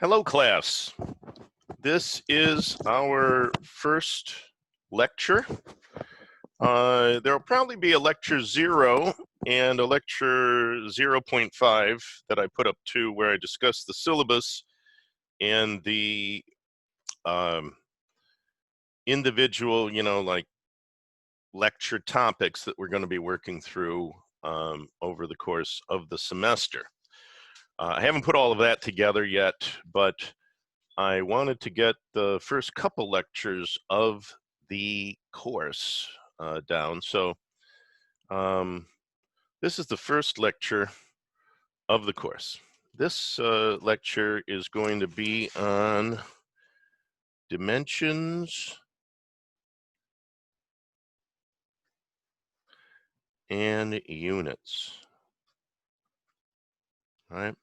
Hello, class. This is our first lecture. There will probably be a lecture 0 and a lecture 0.5 that I put up to where I discuss the syllabus and the individual, like lecture topics that we're going to be working through over the course of the semester. I haven't put all of that together yet, but I wanted to get the first couple lectures of the course down. So this is the first lecture of the course. This lecture is going to be on dimensions and units. All right.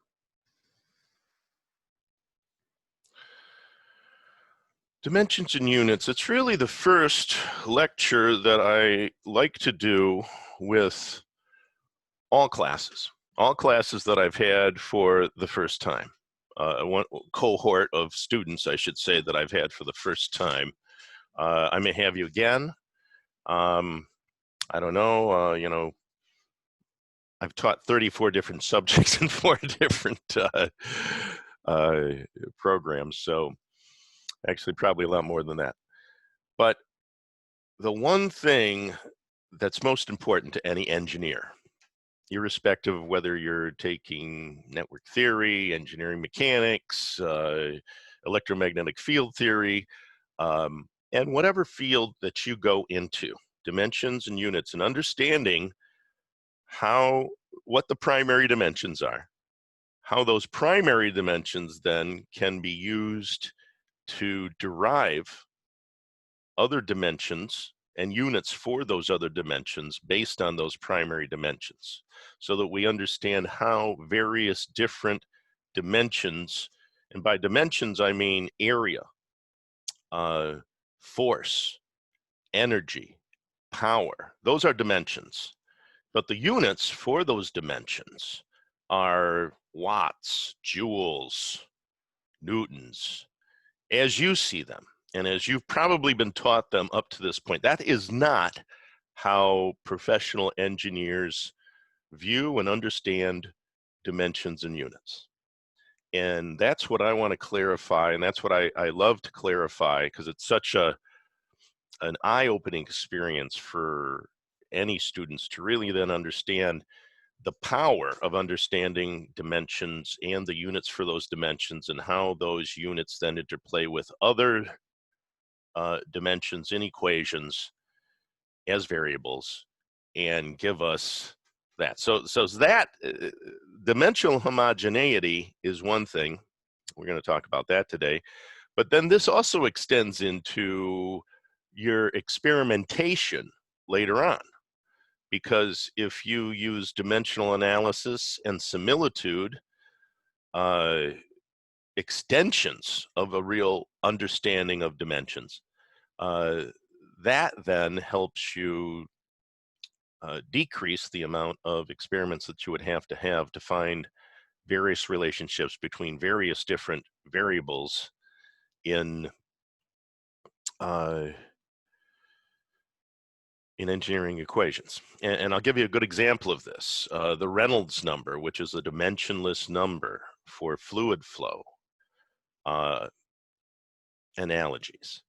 Dimensions and units, it's really the first lecture that I like to do with all classes that I've had for the first time. One cohort of students, I should say, that I've had for the first time. I may have you again. I don't know, I've taught 34 different subjects in 4 different programs, so actually probably a lot more than that. But the one thing that's most important to any engineer, irrespective of whether you're taking network theory, engineering mechanics, electromagnetic field theory, and whatever field that you go into, dimensions and units, and understanding what the primary dimensions are, how those primary dimensions then can be used to derive other dimensions and units for those other dimensions based on those primary dimensions, so that we understand how various different dimensions, and by dimensions I mean area, force, energy, power, those are dimensions. But the units for those dimensions are watts, joules, newtons, as you see them. And as you've probably been taught them up to this point. That is not how professional engineers view and understand dimensions and units. And that's what I want to clarify, and that's what I love to clarify, because it's such an eye-opening experience for any students to really then understand the power of understanding dimensions and the units for those dimensions, and how those units then interplay with other dimensions in equations as variables and give us that. So that dimensional homogeneity is one thing. We're going to talk about that today. But then this also extends into your experimentation later on. Because if you use dimensional analysis and similitude, extensions of a real understanding of dimensions, that then helps you decrease the amount of experiments that you would have to find various relationships between various different variables in engineering equations. And I'll give you a good example of this. The Reynolds number, which is a dimensionless number for fluid flow analogies.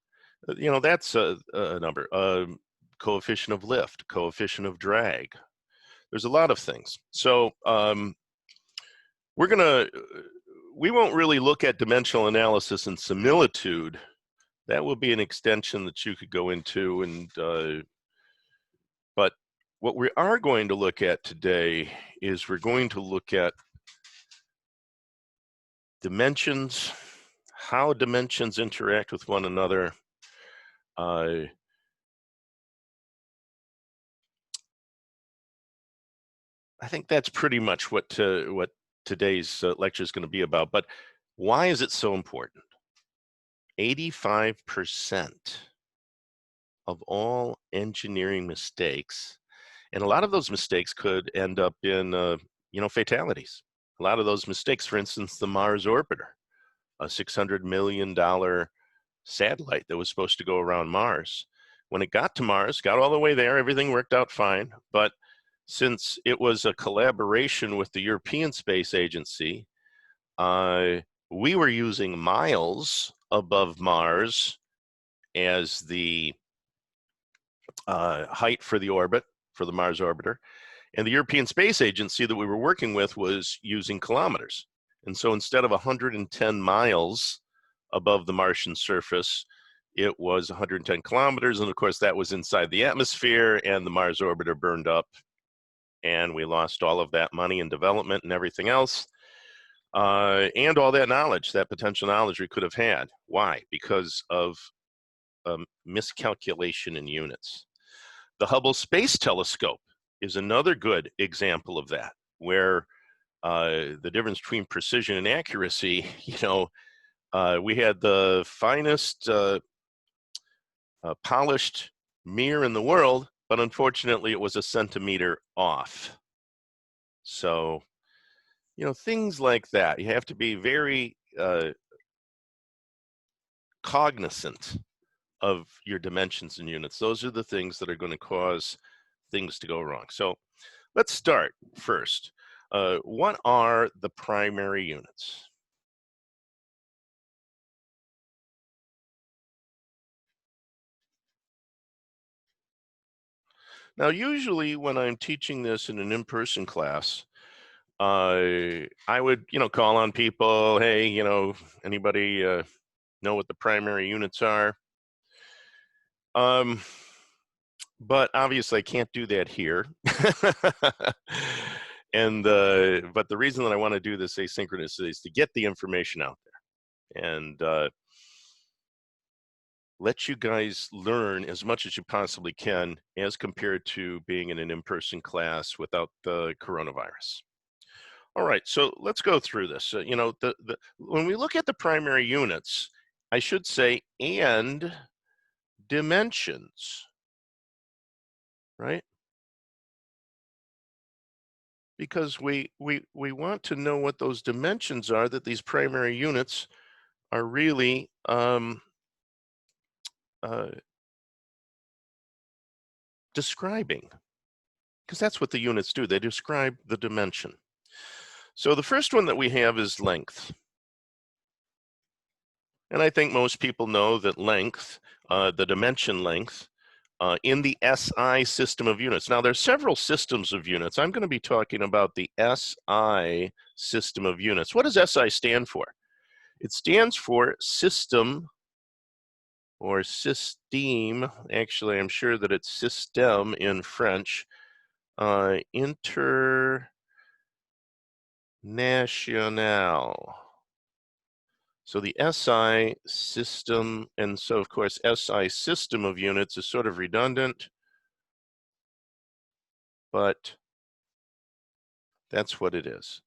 That's a number. Coefficient of lift, coefficient of drag. There's a lot of things. So we won't really look at dimensional analysis and similitude. That will be an extension that you could go into, and but what we are going to look at today is we're going to look at dimensions, how dimensions interact with one another. I think that's pretty much what today's lecture is going to be about. But why is it so important? 85% of all engineering mistakes, and a lot of those mistakes could end up in fatalities. A lot of those mistakes, for instance, the Mars orbiter. a $600 million satellite that was supposed to go around Mars. When it got to Mars, got all the way there, everything worked out fine. But since it was a collaboration with the European Space Agency, we were using miles above Mars as the height for the orbit, for the Mars orbiter. And the European Space Agency that we were working with was using kilometers. And so instead of 110 miles above the Martian surface, it was 110 kilometers. And of course, that was inside the atmosphere, and the Mars orbiter burned up. And we lost all of that money and development and everything else. And all that knowledge, that potential knowledge we could have had. Why? Because of miscalculation in units. The Hubble Space Telescope is another good example of that, where the difference between precision and accuracy, we had the finest polished mirror in the world, but unfortunately it was a centimeter off. So, things like that. You have to be very cognizant of your dimensions and units. Those are the things that are going to cause things to go wrong. So let's start first. What are the primary units? Now, usually when I'm teaching this in an in-person class, I would, call on people, hey, anybody know what the primary units are? But obviously I can't do that here. And but the reason that I want to do this asynchronously is to get the information out there and let you guys learn as much as you possibly can as compared to being in an in-person class without the coronavirus. All right, so let's go through this. When we look at the primary units, I should say, and dimensions, right? Because we want to know what those dimensions are that these primary units are really describing, because that's what the units do. They describe the dimension. So the first one that we have is length. And I think most people know that length, the dimension length, in the SI system of units. Now, there's several systems of units. I'm going to be talking about the SI system of units. What does SI stand for? It stands for system or systeme. Actually, I'm sure that it's système in French. International. So the SI system, and so of course SI system of units is sort of redundant, but that's what it is.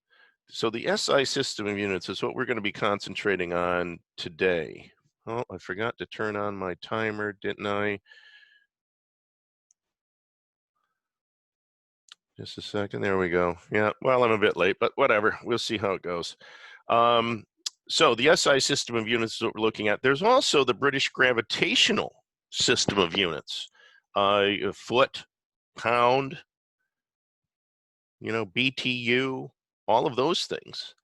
So the SI system of units is what we're going to be concentrating on today. Oh, I forgot to turn on my timer, didn't I? Just a second, there we go. Yeah, well, I'm a bit late, but whatever, we'll see how it goes. So the SI system of units is what we're looking at. There's also the British gravitational system of units. Foot, pound, BTU, all of those things.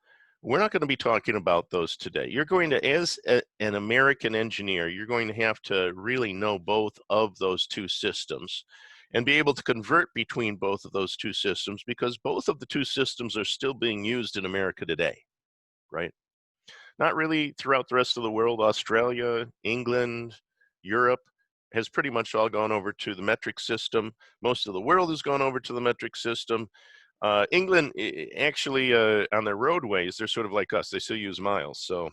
We're not going to be talking about those today. You're going to, as an American engineer, you're going to have to really know both of those two systems and be able to convert between both of those two systems, because both of the two systems are still being used in America today, right? Not really throughout the rest of the world. Australia, England, Europe has pretty much all gone over to the metric system. Most of the world has gone over to the metric system. England, actually, on their roadways, they're sort of like us. They still use miles. So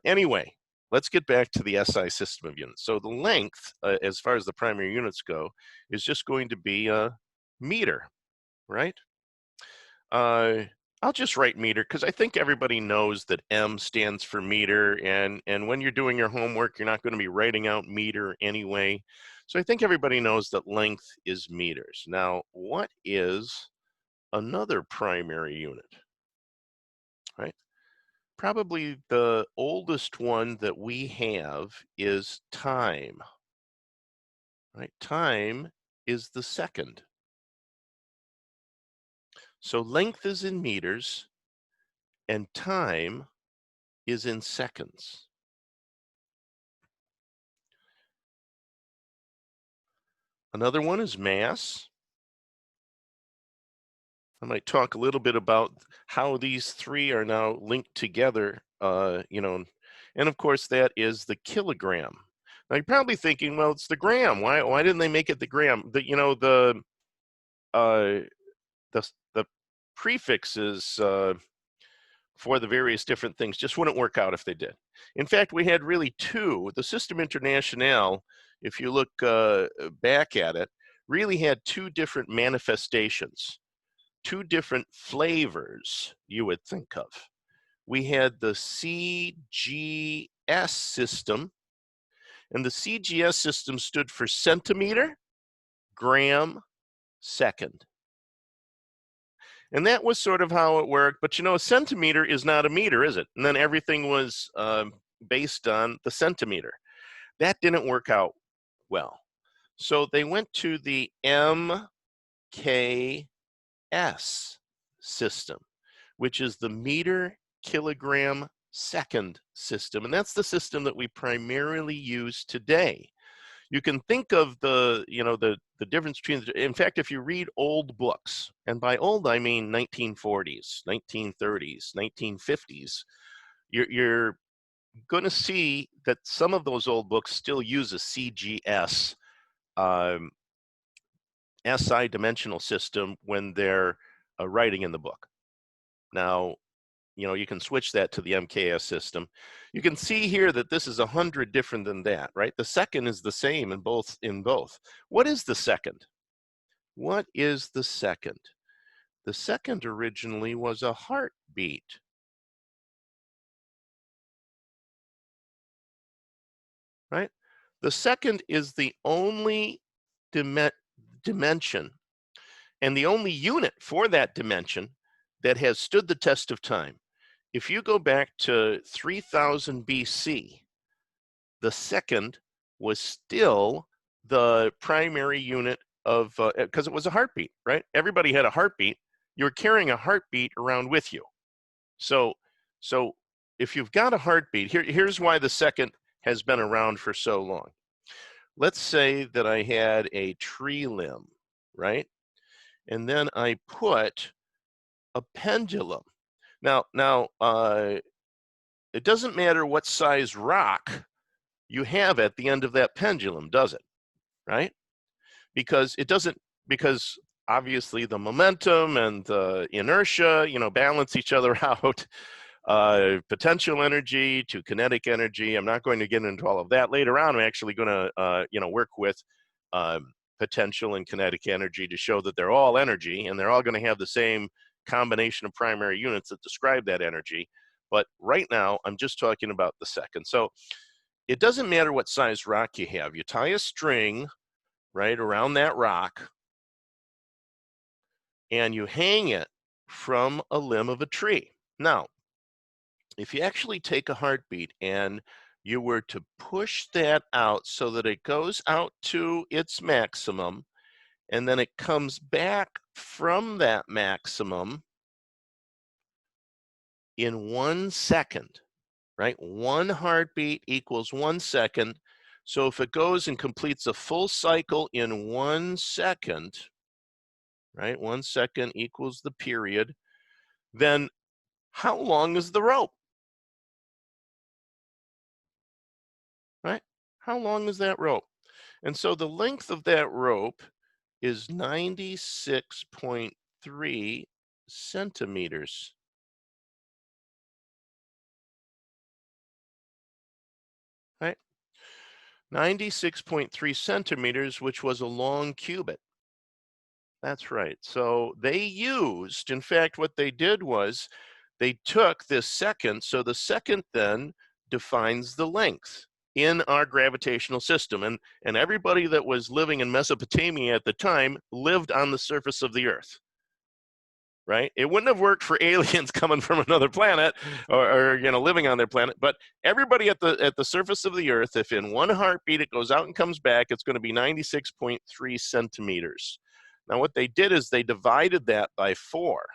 anyway, let's get back to the SI system of units. So the length, as far as the primary units go, is just going to be a meter, right? I'll just write meter because I think everybody knows that M stands for meter, and when you're doing your homework, you're not going to be writing out meter anyway. So I think everybody knows that length is meters. Now, what is another primary unit, right? Probably the oldest one that we have is time, right? Time is the second. So length is in meters and time is in seconds. Another one is mass. I might talk a little bit about how these three are now linked together, and of course that is the kilogram. Now you're probably thinking, well, it's the gram. Why didn't they make it the gram? Uh, the prefixes for the various different things just wouldn't work out if they did. In fact, we had really two. The System International, if you look back at it, really had two different manifestations, two different flavors you would think of. We had the CGS system, and the CGS system stood for centimeter, gram, second. And that was sort of how it worked. But a centimeter is not a meter, is it? And then everything was based on the centimeter. That didn't work out well. So they went to the MKS system, which is the meter kilogram second system. And that's the system that we primarily use today. You can think of the difference between, in fact, if you read old books, and by old I mean 1940s, 1930s, 1950s, you're going to see that some of those old books still use a CGS SI dimensional system when they're writing in the book. Now, you can switch that to the MKS system. You can see here that this is 100 different than that, right? The second is the same in both. What is the second? What is the second? The second originally was a heartbeat. Right? The second is the only dimension and the only unit for that dimension that has stood the test of time. If you go back to 3000 BC, the second was still the primary unit of, because it was a heartbeat, right? Everybody had a heartbeat. You were carrying a heartbeat around with you. So if you've got a heartbeat, here's why the second has been around for so long. Let's say that I had a tree limb, right? And then I put a pendulum. Now, it doesn't matter what size rock you have at the end of that pendulum, does it? Right? Because obviously the momentum and the inertia, balance each other out. Potential energy to kinetic energy. I'm not going to get into all of that. Later on, I'm actually going to, work with potential and kinetic energy to show that they're all energy and they're all going to have the same combination of primary units that describe that energy. But right now, I'm just talking about the second. So it doesn't matter what size rock you have. You tie a string, right, around that rock, and you hang it from a limb of a tree. Now, if you actually take a heartbeat and you were to push that out so that it goes out to its maximum, and then it comes back from that maximum in 1 second, right? One heartbeat equals 1 second. So if it goes and completes a full cycle in 1 second, right? 1 second equals the period. Then how long is the rope? Right? How long is that rope? And so the length of that rope is 96.3 centimeters. Right? 96.3 centimeters, which was a long cubit. That's right. So they used, in fact, what they did was they took this second. So the second then defines the length in our gravitational system. And everybody that was living in Mesopotamia at the time lived on the surface of the earth. right? It wouldn't have worked for aliens coming from another planet or living on their planet. But everybody at the surface of the Earth, if in one heartbeat it goes out and comes back, it's going to be 96.3 centimeters. Now, what they did is they divided that by 4,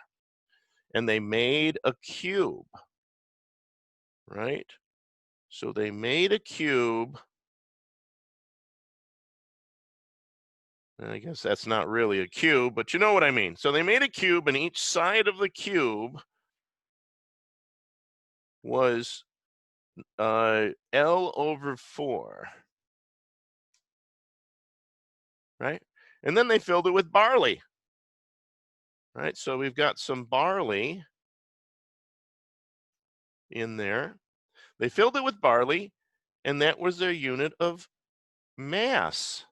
and they made a cube, right? So they made a cube. I guess that's not really a cube, but you know what I mean. So they made a cube, and each side of the cube was L over 4, right? And then they filled it with barley, right? So we've got some barley in there. They filled it with barley, and that was their unit of mass.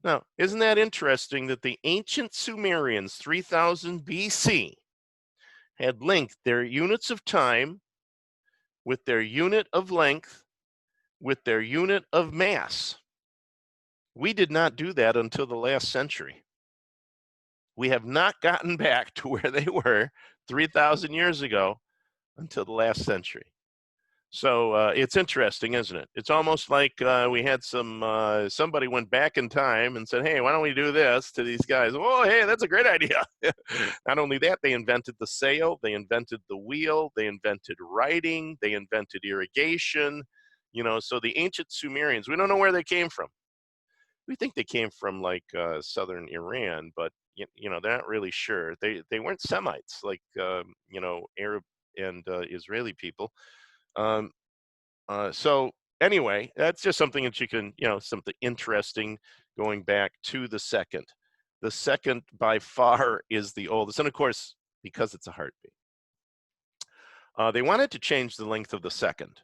Now, isn't that interesting that the ancient Sumerians, 3000 BC, had linked their units of time with their unit of length with their unit of mass? We did not do that until the last century. We have not gotten back to where they were 3,000 years ago until the last century. So it's interesting, isn't it? It's almost like we had somebody went back in time and said, hey, why don't we do this to these guys? Oh, hey, that's a great idea. Not only that, they invented the sail, they invented the wheel, they invented writing, they invented irrigation. So the ancient Sumerians, we don't know where they came from. We think they came from like southern Iran, but they're not really sure. They weren't Semites like Arab and Israeli people. So anyway, that's just something that you can, something interesting going back to the second. The second by far is the oldest, and of course, because it's a heartbeat. They wanted to change the length of the second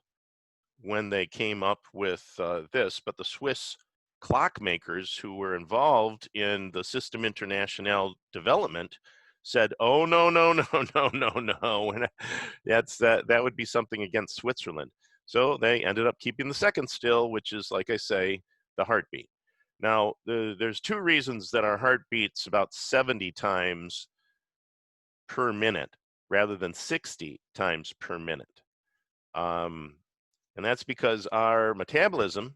when they came up with this, but the Swiss clockmakers who were involved in the System International development said, oh, no, no, no, no, no, no. That would be something against Switzerland. So they ended up keeping the second still, which is, like I say, the heartbeat. Now, there's 2 reasons that our heart beats about 70 times per minute rather than 60 times per minute. And that's because our metabolism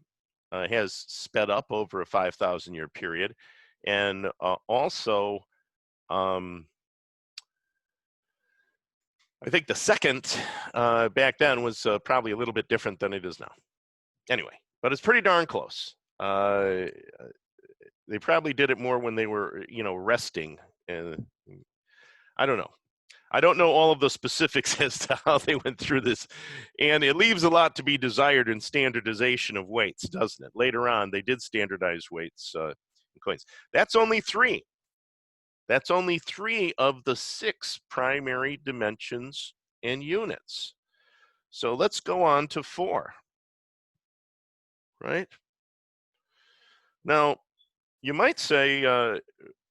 has sped up over a 5,000-year period. And also, I think the second back then was probably a little bit different than it is now. Anyway, but it's pretty darn close. They probably did it more when they were, resting. And I don't know. I don't know all of the specifics as to how they went through this, and it leaves a lot to be desired in standardization of weights, doesn't it? Later on, they did standardize weights and coins. That's only 3. That's only 3 of the 6 primary dimensions and units. So let's go on to 4, right? Now, you might say,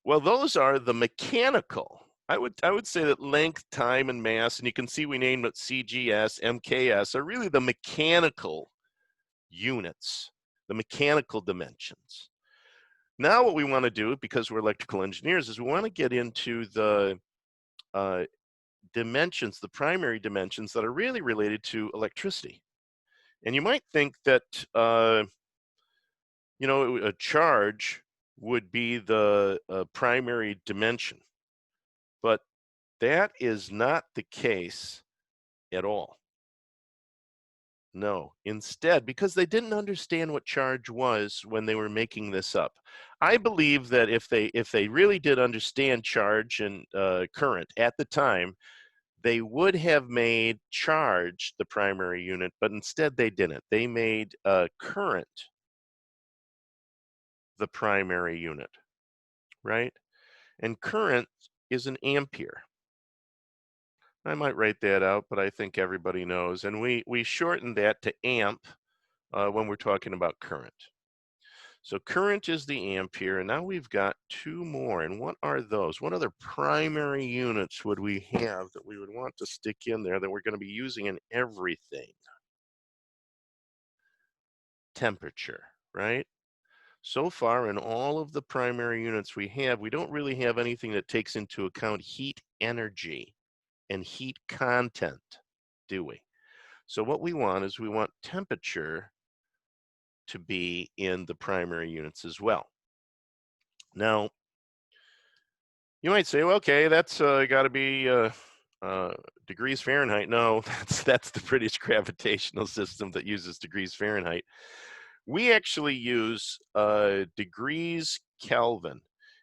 well, those are the mechanical. I would say that length, time, and mass, and you can see we named it CGS, MKS, are really the mechanical units, the mechanical dimensions. Now what we want to do, because we're electrical engineers, is we want to get into the dimensions, the primary dimensions that are really related to electricity. And you might think that, a charge would be the primary dimension. But that is not the case at all. No, instead, because they didn't understand what charge was when they were making this up. I believe that if they really did understand charge and current at the time, they would have made charge the primary unit, but instead they didn't. They made current the primary unit, right? And current is an ampere. I might write that out, but I think everybody knows. And we shorten that to amp when we're talking about current. So current is the ampere, and now we've got 2 more. And what are those? What other primary units would we have that we would want to stick in there that we're going to be using in everything? Temperature, right? So far in all of the primary units we have, we don't really have anything that takes into account heat energy and heat content, do we? So what we want is we want temperature to be in the primary units as well. Now, you might say, well, okay, that's got to be degrees Fahrenheit. No, that's the British gravitational system that uses degrees Fahrenheit. We actually use degrees Kelvin.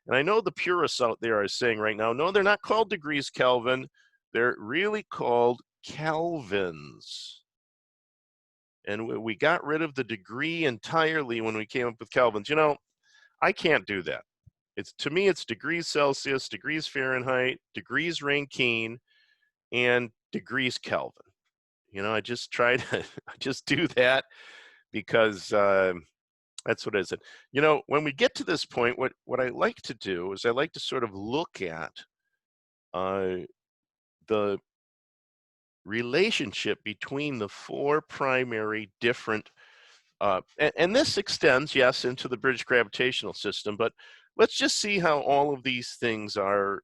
And I know the purists out there are saying right now, no, they're not called degrees Kelvin. They're really called kelvins. And we got rid of the degree entirely when we came up with kelvins. You know, I can't do that. To me, it's degrees Celsius, degrees Fahrenheit, degrees Rankine, and degrees Kelvin. You know, I just try to I just do that because that's what it is. You know, when we get to this point, what I like to do is I like to sort of look at the relationship between the four primary different, and this extends, yes, into the British gravitational system, but let's just see how all of these things are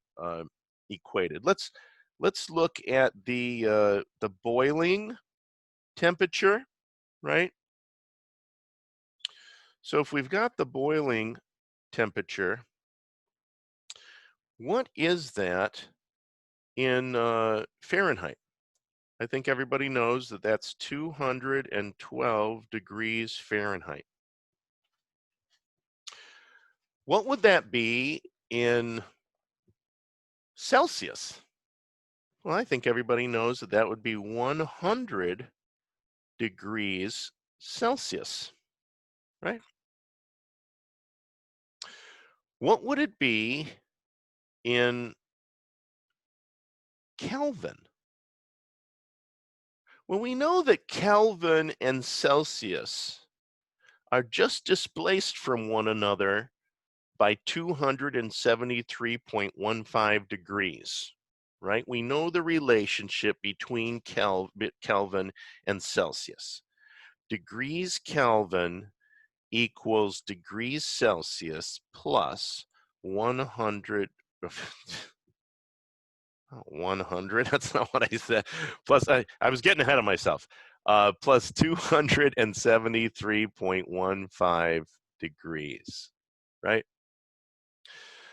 equated. Let's look at the boiling temperature, right? So if we've got the boiling temperature, what is that in Fahrenheit? I think everybody knows that that's 212 degrees Fahrenheit. What would that be in Celsius? Well, I think everybody knows that that would be 100 degrees Celsius, right? What would it be in Kelvin? Well, we know that Kelvin and Celsius are just displaced from one another by 273.15 degrees, right? We know the relationship between Kelvin and Celsius. Degrees Kelvin equals degrees Celsius plus 100. 100, that's not what I said. Plus, I was getting ahead of myself. Plus 273.15 degrees, right?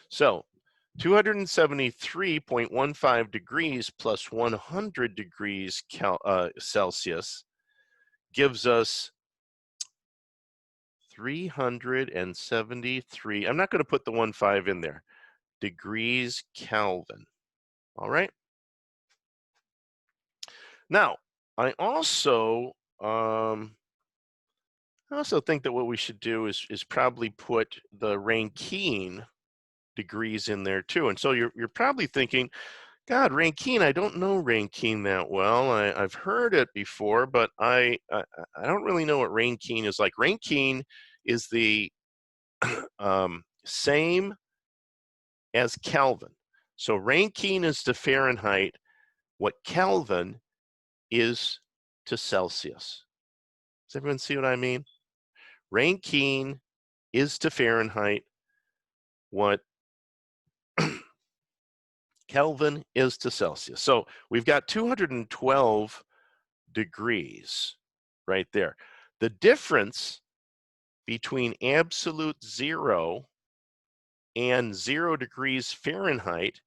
So 273.15 degrees plus 100 degrees Celsius gives us 373. I'm not going to put the 15 in there. Degrees Kelvin. All right. Now, I also think that what we should do is probably put the Rankine degrees in there too. And so you're probably thinking, God, Rankine, I don't know Rankine that well. I've heard it before, but I don't really know what Rankine is like. Rankine is the same as Kelvin. So Rankine is to Fahrenheit what Kelvin is to Celsius. Does everyone see what I mean? Rankine is to Fahrenheit what Kelvin is to Celsius. So we've got 212 degrees right there. The difference between absolute zero and 0 degrees Fahrenheit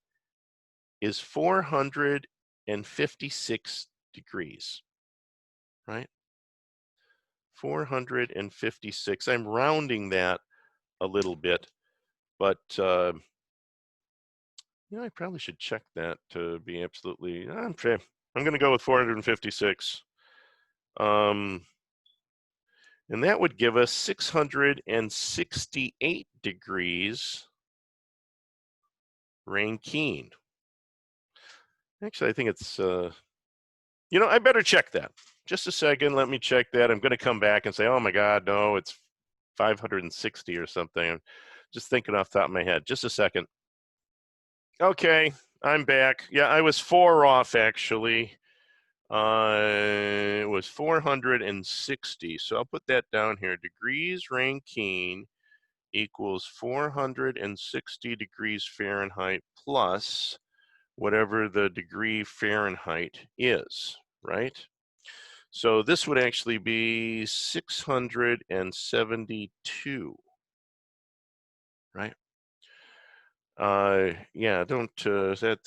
is 456 degrees, right? 456. I'm rounding that a little bit, but you know, I probably should check that to be absolutely. I'm going to go with 456. And that would give us 668 degrees Rankine. Actually, I think it's, you know, I better check that. Just a second, let me check that. I'm going to come back and say, oh my God, no, it's 560 or something. I'm just thinking off the top of my head. Just a second. Okay, I'm back. Yeah, I was 4 off actually. It was 460. So I'll put that down here. Degrees Rankine equals 460 degrees Fahrenheit plus whatever the degree Fahrenheit is, right? So this would actually be 672, right? Yeah, don't, that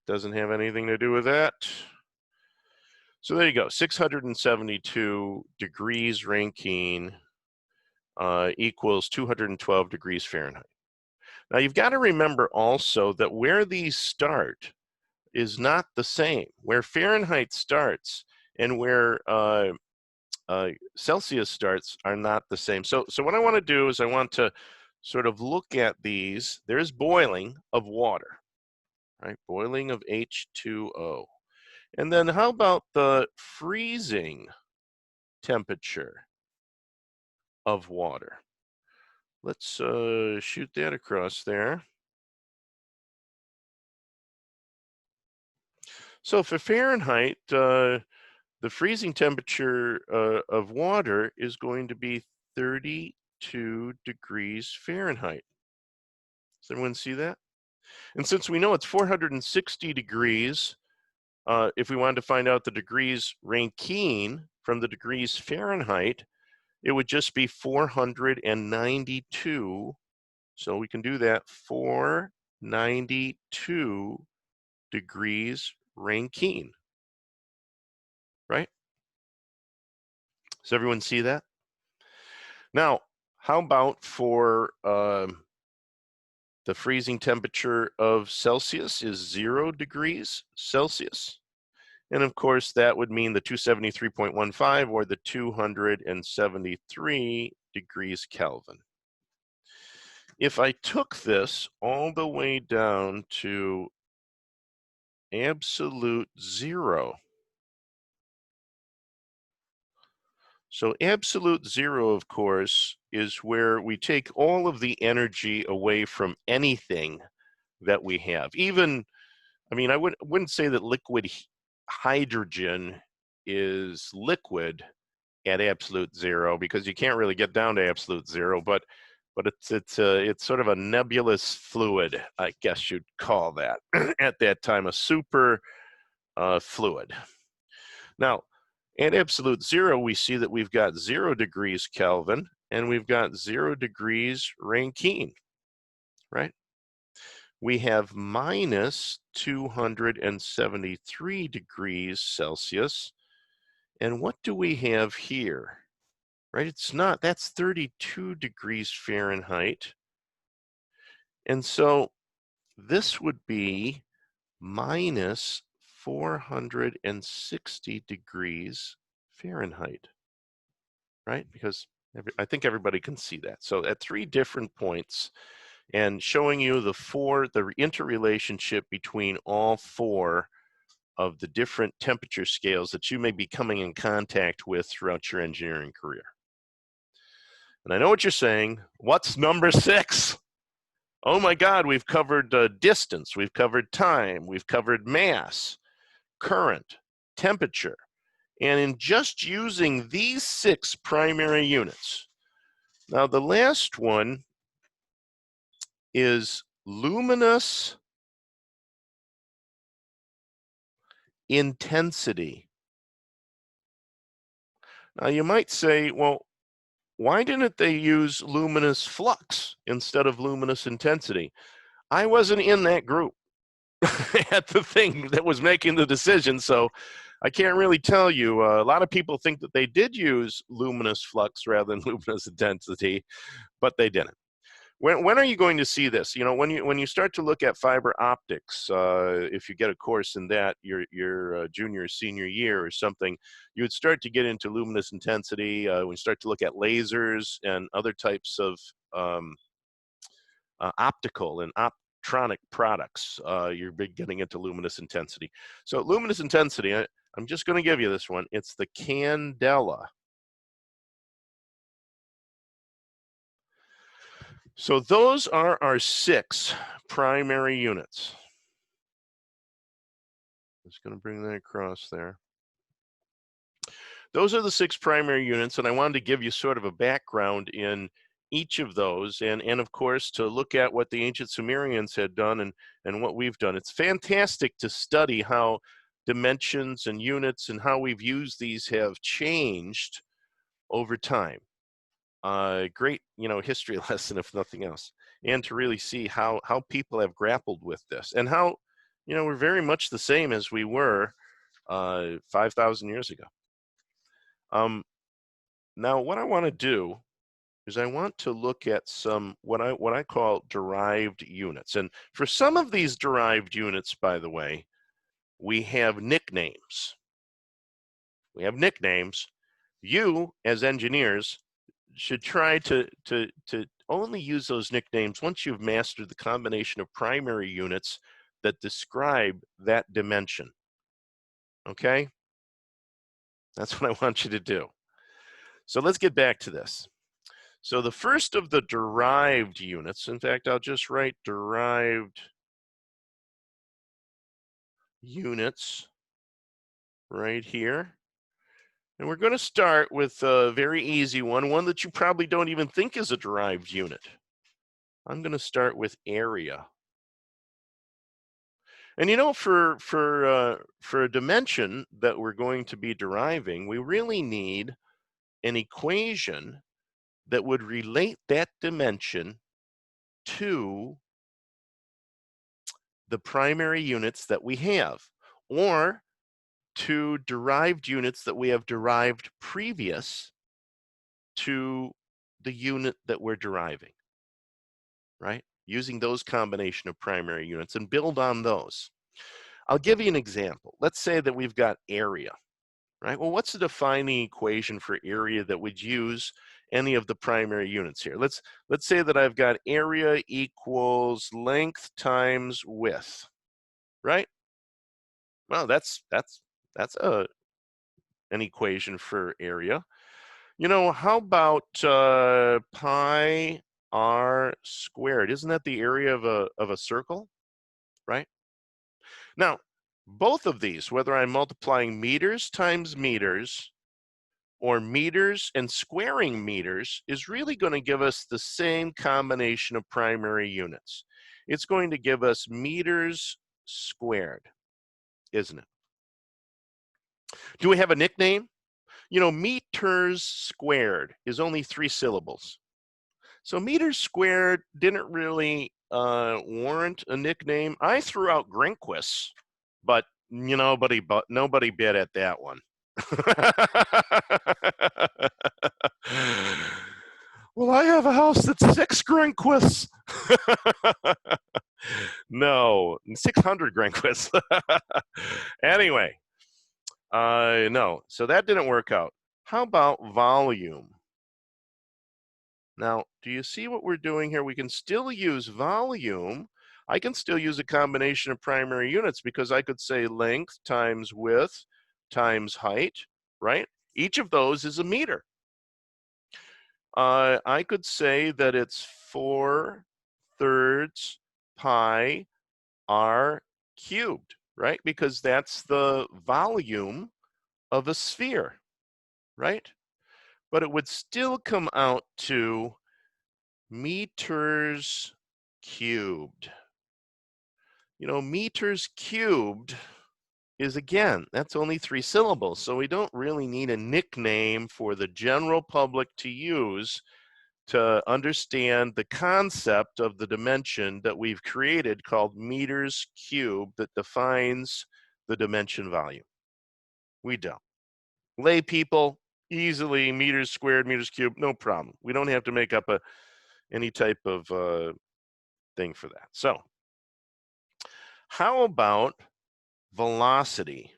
doesn't have anything to do with that. So there you go, 672 degrees Rankine equals 212 degrees Fahrenheit. Now you've got to remember also that where these start is not the same. Where Fahrenheit starts and where Celsius starts are not the same. So what I want to do is I want to sort of look at these. There's boiling of water, right? Boiling of H2O. And then how about the freezing temperature of water? Let's shoot that across there. So for Fahrenheit, the freezing temperature of water is going to be 32 degrees Fahrenheit. Does everyone see that? And since we know it's 460 degrees, if we wanted to find out the degrees Rankine from the degrees Fahrenheit, it would just be 492. So we can do that, 492 degrees Rankine, right? Does everyone see that? Now, how about for the freezing temperature of Celsius is 0 degrees Celsius. And of course, that would mean the 273.15 or the 273 degrees Kelvin. If I took this all the way down to absolute 0, so absolute 0, of course, is where we take all of the energy away from anything that we have. Even, I mean, I wouldn't say that liquid hydrogen is liquid at absolute 0 because you can't really get down to absolute 0, but it's sort of a nebulous fluid, I guess you'd call that at that time, a super fluid. Now, at absolute 0, we see that we've got 0 degrees Kelvin and we've got 0 degrees Rankine, right? We have minus 273 degrees Celsius. And what do we have here? Right, it's not, that's 32 degrees Fahrenheit. And so this would be minus 460 degrees Fahrenheit, right? Because I think everybody can see that. So at 3 different points, and showing you the interrelationship between all 4 of the different temperature scales that you may be coming in contact with throughout your engineering career. And I know what you're saying. What's number 6? Oh my God, we've covered distance, we've covered time, we've covered mass, current, temperature. And in just using these 6 primary units. Now the last one is luminous intensity. Now you might say, well, why didn't they use luminous flux instead of luminous intensity? I wasn't in that group at the thing that was making the decision, so I can't really tell you. A lot of people think that they did use luminous flux rather than luminous intensity, but they didn't. When are you going to see this? You know, when you start to look at fiber optics, if you get a course in that your junior or senior year or something, you would start to get into luminous intensity. When you start to look at lasers and other types of optical and optronic products, you're getting into luminous intensity. So luminous intensity, I'm just going to give you this one. It's the candela. So those are our 6 primary units. I'm just going to bring that across there. Those are the 6 primary units, and I wanted to give you sort of a background in each of those, and of course to look at what the ancient Sumerians had done and what we've done. It's fantastic to study how dimensions and units and how we've used these have changed over time. Great, history lesson if nothing else, and to really see how people have grappled with this and how, we're very much the same as we were 5,000 years ago. Now, what I want to do is I want to look at some what I call derived units. And for some of these derived units, by the way, we have nicknames. We have nicknames. You, as engineers, should try to only use those nicknames once you've mastered the combination of primary units that describe that dimension. Okay? That's what I want you to do. So let's get back to this. So the first of the derived units, in fact, I'll just write derived units right here. And we're going to start with a very easy one that you probably don't even think is a derived unit. I'm going to start with area. And for a dimension that we're going to be deriving, we really need an equation that would relate that dimension to the primary units that we have, or to derived units that we have derived previous to the unit that we're deriving, right? Using those combination of primary units and build on those. I'll give you an example. Let's say that we've got area, right? Well, what's the defining equation for area that would use any of the primary units here? Let's say that I've got area equals length times width, right? Well, that's an equation for area. How about pi r squared? Isn't that the area of a circle, right? Now, both of these, whether I'm multiplying meters times meters or meters and squaring meters, is really going to give us the same combination of primary units. It's going to give us meters squared, isn't it? Do we have a nickname? Meters squared is only 3 syllables. So meters squared didn't really warrant a nickname. I threw out Grinquist, but nobody bid at that one. Well, I have a house that's 6 Grinquists. No, 600 Grinquists. Anyway, no, so that didn't work out. How about volume? Now, do you see what we're doing here? We can still use volume. I can still use a combination of primary units because I could say length times width times height, right? Each of those is a meter. I could say that it's 4/3 pi r cubed, right? Because that's the volume of a sphere, right? But it would still come out to meters cubed. Meters cubed is, again, that's only 3 syllables, so we don't really need a nickname for the general public to use to understand the concept of the dimension that we've created called meters cubed that defines the dimension volume. We don't. Lay people, easily meters squared, meters cubed, no problem. We don't have to make up any type of thing for that. So how about velocity?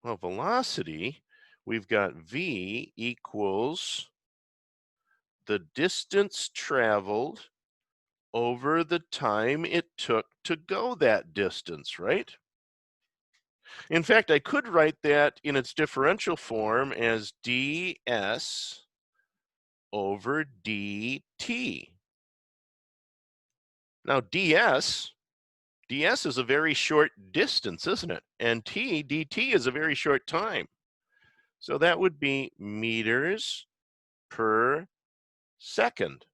Well, velocity, we've got v equals the distance traveled over the time it took to go that distance, right? In fact, I could write that in its differential form as ds over dt. Now, ds is a very short distance, isn't it? And dt is a very short time. So that would be meters per second.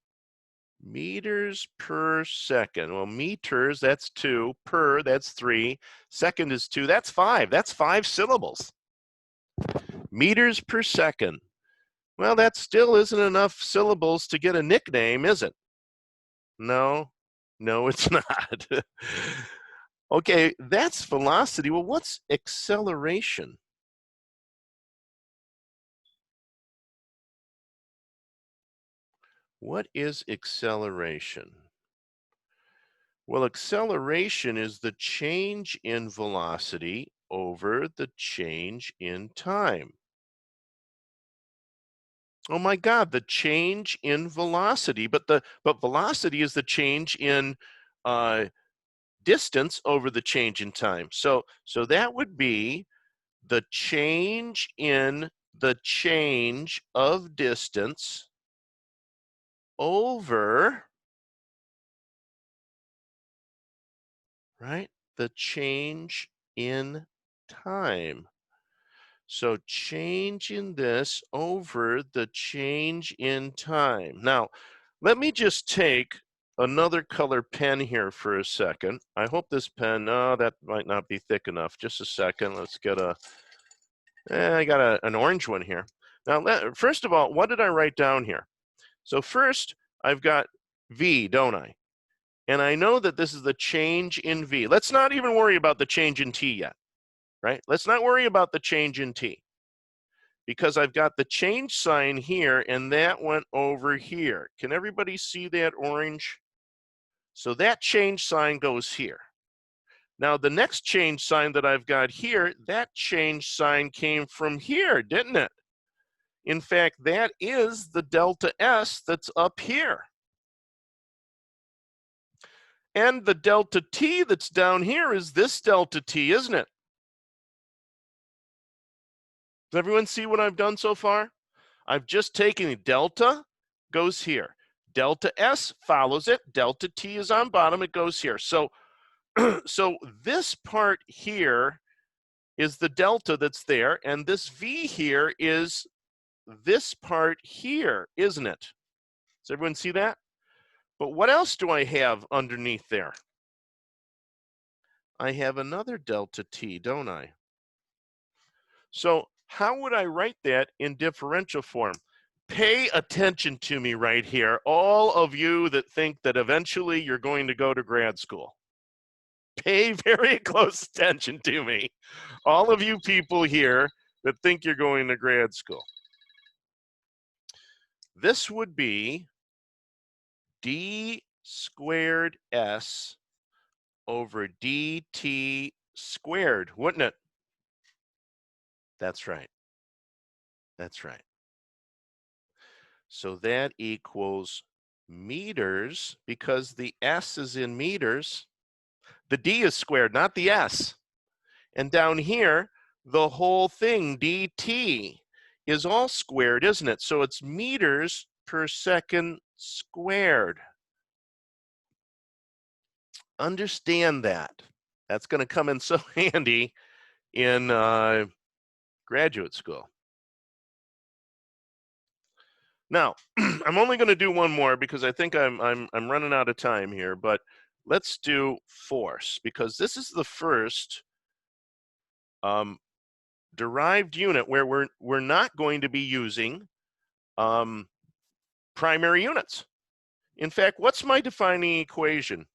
Meters per second. Well, meters, that's 2. Per, that's 3. Second is 2. That's 5. That's 5 syllables. Meters per second. Well, that still isn't enough syllables to get a nickname, is it? No, no, it's not. Okay, that's velocity. Well, what's acceleration? What is acceleration? Well, acceleration is the change in velocity over the change in time. Oh my God, the change in velocity, but velocity is the change in uh, distance over the change in time. So that would be the change in the change of distance over, right, the change in time. So change in this over the change in time. Now, let me just take another color pen here for a second. I hope this pen, oh, that might not be thick enough. Just a second, let's get I got an orange one here. Now, first of all, what did I write down here? So first, I've got V, don't I? And I know that this is the change in V. Let's not even worry about the change in T yet, right? Let's not worry about the change in T, because I've got the change sign here, and that went over here. Can everybody see that orange? So that change sign goes here. Now, the next change sign that I've got here, that change sign came from here, didn't it? In fact, that is the delta S that's up here. And the delta T that's down here is this delta T, isn't it? Does everyone see what I've done so far? I've just taken delta, goes here. Delta S follows it. Delta T is on bottom, it goes here. So, so this part here is the delta that's there, and this V here is this part here, isn't it? Does everyone see that? But what else do I have underneath there? I have another delta T, don't I? So how would I write that in differential form? Pay attention to me right here, all of you that think that eventually you're going to go to grad school. Pay very close attention to me. All of you people here that think you're going to grad school. This would be d squared s over dt squared, wouldn't it? That's right. That's right. So that equals meters, because the s is in meters. The d is squared, not the s. And down here, the whole thing, dt, is all squared, isn't it? So it's meters per second squared. Understand that. That's going to come in so handy in graduate school. Now, I'm only going to do one more because I think I'm running out of time here, but let's do force, because this is the first derived unit where we're not going to be using primary units. In fact, what's my defining equation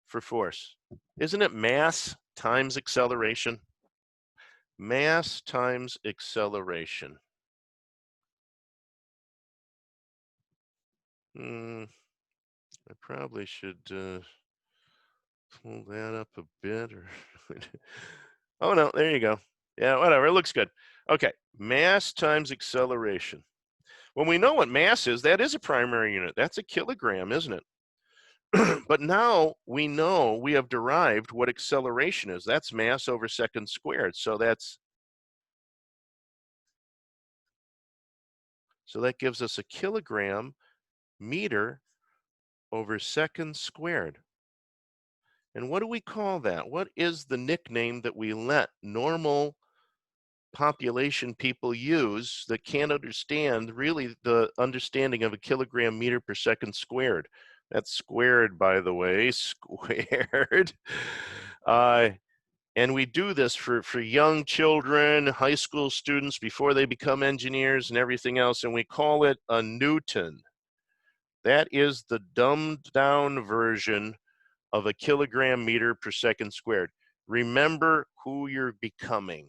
for force? Isn't it mass times acceleration? Mass times acceleration. I probably should pull that up a bit, or oh no, there you go. Yeah, whatever, it looks good. Okay, mass times acceleration. When we know what mass is, that is a primary unit. That's a kilogram, isn't it? But now we know, we have derived what acceleration is. That's mass over second squared. So that gives us a kilogram meter over second squared. And what do we call that? What is the nickname that we let normal population people use that can't understand really the understanding of a kilogram meter per second squared. That's squared, by the way, squared. And we do this for young children, high school students before they become engineers and everything else, and we call it a Newton. That is the dumbed down version of a kilogram meter per second squared. Remember who you're becoming.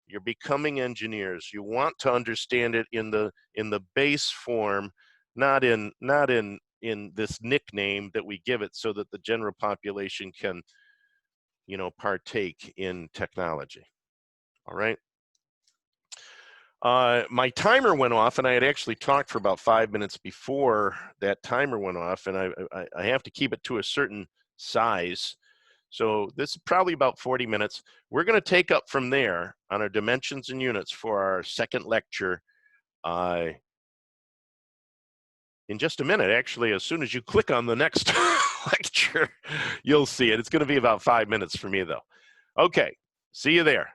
You're becoming engineers. You want to understand it in the base form, not in this nickname that we give it so that the general population can, you know, partake in technology. All right. My timer went off, and I had actually talked for about 5 minutes before that timer went off, and I have to keep it to a certain size. So this is probably about 40 minutes. We're going to take up from there on our dimensions and units for our second lecture in just a minute. Actually, as soon as you click on the next lecture, you'll see it. It's going to be about 5 minutes for me, though. Okay, see you there.